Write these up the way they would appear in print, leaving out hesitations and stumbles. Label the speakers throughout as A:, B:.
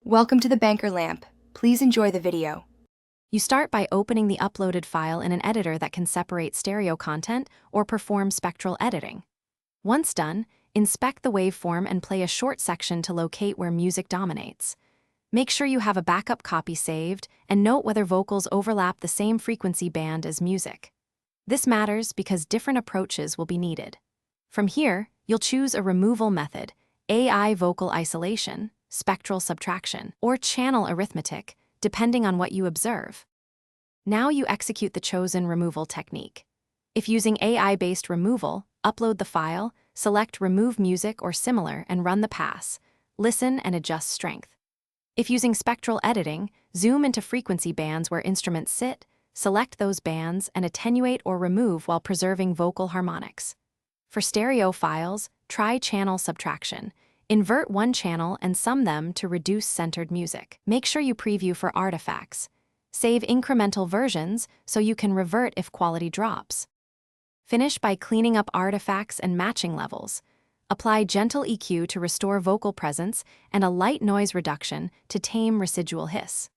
A: Welcome to the Banker Lamp. Please enjoy the video.
B: You start by opening the uploaded file in an editor that can separate stereo content or perform spectral editing. Once done, inspect the waveform and play a short section to locate where music dominates. Make sure you have a backup copy saved and note whether vocals overlap the same frequency band as music. This matters because different approaches will be needed. From here, you'll choose a removal method, AI vocal isolation, spectral subtraction, or channel arithmetic, depending on what you observe. Now you execute the chosen removal technique. If using AI-based removal, upload the file, select Remove Music or similar and run the pass. Listen and adjust strength. If using spectral editing, zoom into frequency bands where instruments sit, select those bands and attenuate or remove while preserving vocal harmonics. For stereo files, try channel subtraction. Invert one channel and sum them to reduce centered music. Make sure you preview for artifacts. Save incremental versions so you can revert if quality drops. Finish by cleaning up artifacts and matching levels. Apply gentle EQ to restore vocal presence and a light noise reduction to tame residual hiss.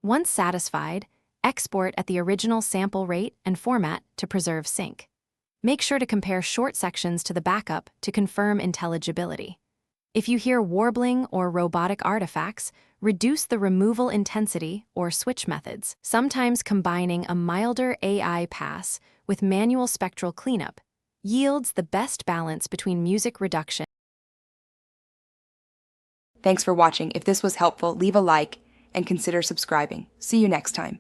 B: Once satisfied, export at the original sample rate and format to preserve sync. Make sure to compare short sections to the backup to confirm intelligibility. If you hear warbling or robotic artifacts, reduce the removal intensity or switch methods, sometimes combining a milder AI pass with manual spectral cleanup yields the best balance between music reduction.
A: Thanks for watching. If this was helpful, leave a like and consider subscribing. See you next time.